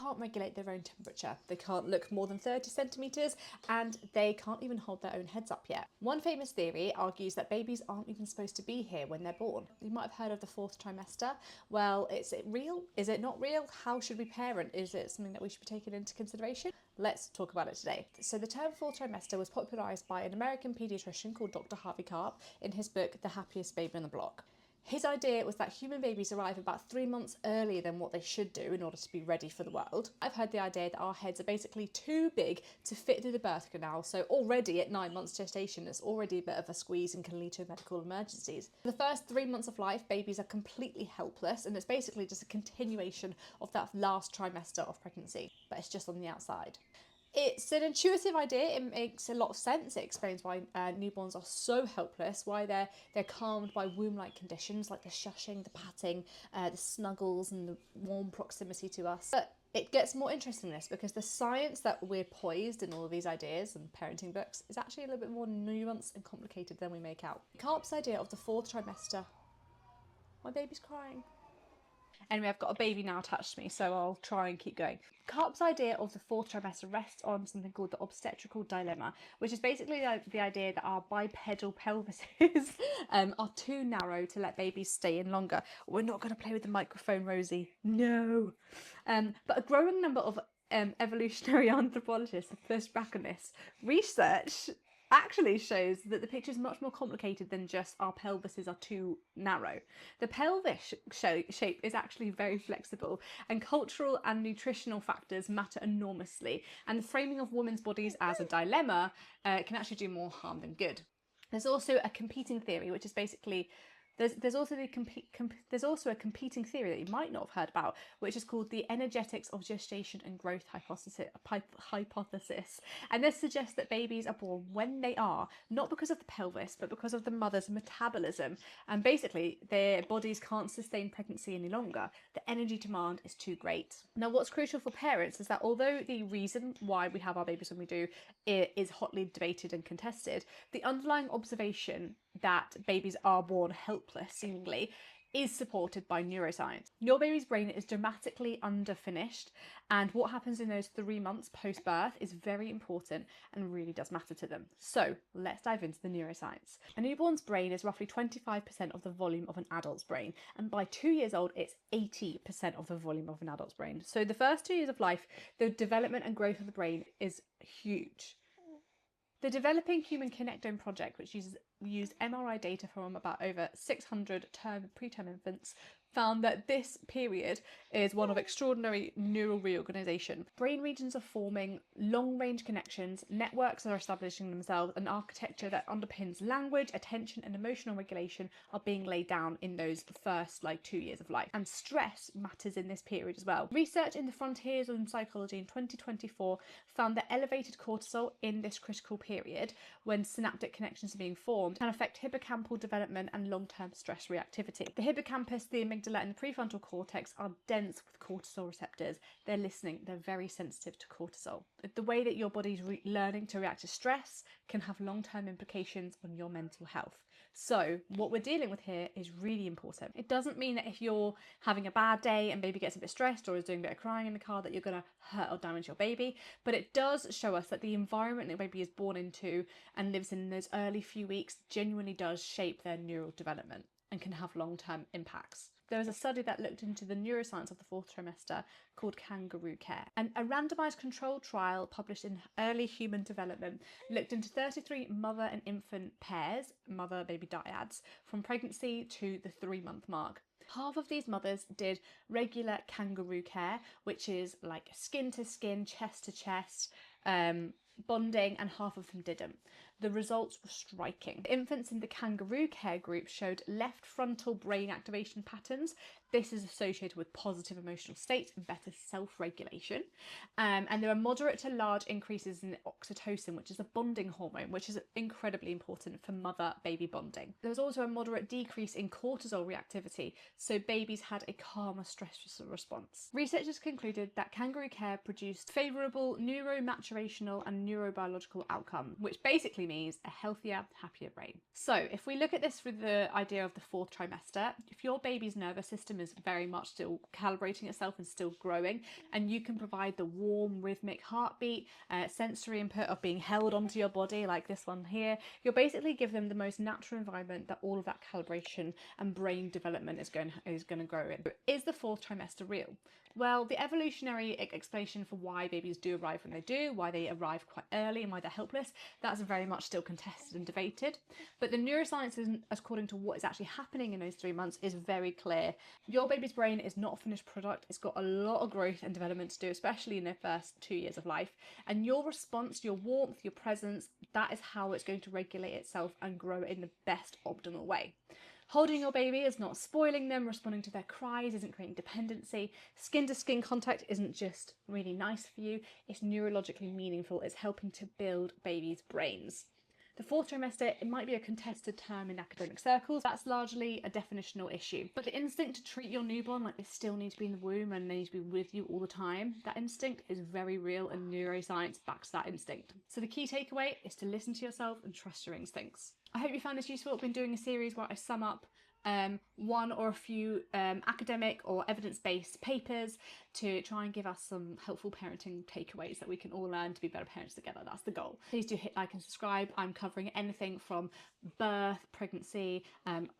can't regulate their own temperature. They can't look more than 30 centimetres and they can't even hold their own heads up yet. One famous theory argues that babies aren't even supposed to be here when they're born. You might have heard of the fourth trimester. Well, is it real? Is it not real? How should we parent? Is it something that we should be taking into consideration? Let's talk about it today. So the term fourth trimester was popularised by an American paediatrician called Dr. Harvey Karp in his book, The Happiest Baby on the Block. His idea was that human babies arrive about 3 months earlier than what they should do in order to be ready for the world. I've heard the idea that our heads are basically too big to fit through the birth canal, so already at 9 months gestation it's already a bit of a squeeze and can lead to medical emergencies. For the first 3 months of life, babies are completely helpless, and it's basically just a continuation of that last trimester of pregnancy, but it's just on the outside. It's an intuitive idea. It makes a lot of sense. It explains why newborns are so helpless, why they're calmed by womb-like conditions like the shushing, the patting, the snuggles and the warm proximity to us. But it gets more interesting than this because the science that we're poised in all of these ideas and parenting books is actually a little bit more nuanced and complicated than we make out. Karp's idea of the fourth trimester... My baby's crying. Anyway, I've got a baby now attached to me, so I'll try and keep going. Karp's idea of the fourth trimester rests on something called the obstetrical dilemma, which is basically the idea that our bipedal pelvises are too narrow to let babies stay in longer. We're not going to play with the microphone, Rosie. No. But a growing number of evolutionary anthropologists have pushed back on this. Research actually shows that the picture is much more complicated than just our pelvises are too narrow. The pelvis shape is actually very flexible, and cultural and nutritional factors matter enormously, and the framing of women's bodies as a dilemma can actually do more harm than good. There's also a competing theory, which is basically there's also a competing theory that you might not have heard about, which is called the energetics of gestation and growth hypothesis. And this suggests that babies are born when they are, not because of the pelvis, but because of the mother's metabolism. And basically, their bodies can't sustain pregnancy any longer. The energy demand is too great. Now, what's crucial for parents is that although the reason why we have our babies when we do is hotly debated and contested, the underlying observation that babies are born helpless, seemingly, is supported by neuroscience. Your baby's brain is dramatically underfinished, and what happens in those 3 months post-birth is very important and really does matter to them. So let's dive into the neuroscience. A newborn's brain is roughly 25% of the volume of an adult's brain, and by 2 years old it's 80% of the volume of an adult's brain. So the first 2 years of life, the development and growth of the brain is huge. The Developing Human Connectome project, which used MRI data from about over 600 preterm infants, found that this period is one of extraordinary neural reorganisation. Brain regions are forming, long-range connections, networks are establishing themselves, and architecture that underpins language, attention and emotional regulation are being laid down in those first 2 years of life. And stress matters in this period as well. Research in the Frontiers of Psychology in 2024 found that elevated cortisol in this critical period, when synaptic connections are being formed, can affect hippocampal development and long-term stress reactivity. The hippocampus, the amygdala and the prefrontal cortex are dense with cortisol receptors. They're listening, they're very sensitive to cortisol. The way that your body's learning to react to stress can have long-term implications on your mental health. So what we're dealing with here is really important. It doesn't mean that if you're having a bad day and baby gets a bit stressed or is doing a bit of crying in the car that you're going to hurt or damage your baby, but it does show us that the environment that baby is born into and lives in those early few weeks genuinely does shape their neural development and can have long-term impacts. There was a study that looked into the neuroscience of the fourth trimester called Kangaroo Care. And a randomised controlled trial published in Early Human Development looked into 33 mother and infant pairs, mother-baby dyads, from pregnancy to the 3-month mark. Half of these mothers did regular kangaroo care, which is like skin to skin, chest to chest, bonding, and half of them didn't. The results were striking. Infants in the Kangaroo Care group showed left frontal brain activation patterns. This is associated with positive emotional states and better self-regulation. And there are moderate to large increases in oxytocin, which is a bonding hormone, which is incredibly important for mother-baby bonding. There was also a moderate decrease in cortisol reactivity, so babies had a calmer stress response. Researchers concluded that Kangaroo Care produced favourable neuromaturational and neurobiological outcome, which basically means a healthier, happier brain. So if we look at this through the idea of the fourth trimester, if your baby's nervous system system is very much still calibrating itself and still growing, and you can provide the warm rhythmic heartbeat, sensory input of being held onto your body like this one here. You'll basically give them the most natural environment that all of that calibration and brain development is going to grow in. Is the fourth trimester real? Well, the evolutionary explanation for why babies do arrive when they do, why they arrive quite early and why they're helpless, that's very much still contested and debated. But the neuroscience, according to what is actually happening in those 3 months, is very clear. Your baby's brain is not a finished product. It's got a lot of growth and development to do, especially in their first 2 years of life. And your response, your warmth, your presence, that is how it's going to regulate itself and grow in the best optimal way. Holding your baby is not spoiling them, responding to their cries isn't creating dependency, skin to skin contact isn't just really nice for you, it's neurologically meaningful, it's helping to build babies' brains. The fourth trimester, it might be a contested term in academic circles. That's largely a definitional issue. But the instinct to treat your newborn like they still need to be in the womb and they need to be with you all the time, that instinct is very real and neuroscience backs that instinct. So the key takeaway is to listen to yourself and trust your instincts. I hope you found this useful. I've been doing a series where I sum up one or a few academic or evidence-based papers to try and give us some helpful parenting takeaways that we can all learn to be better parents together. That's the goal. Please do hit like and subscribe. I'm covering anything from birth, pregnancy,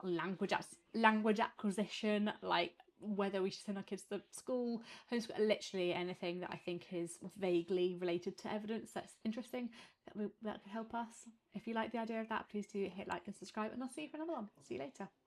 language acquisition, like whether we should send our kids to school, homeschool, literally anything that I think is vaguely related to evidence that's interesting, that could help us. If you like the idea of that, please do hit like and subscribe, and I'll see you for another one. See you later.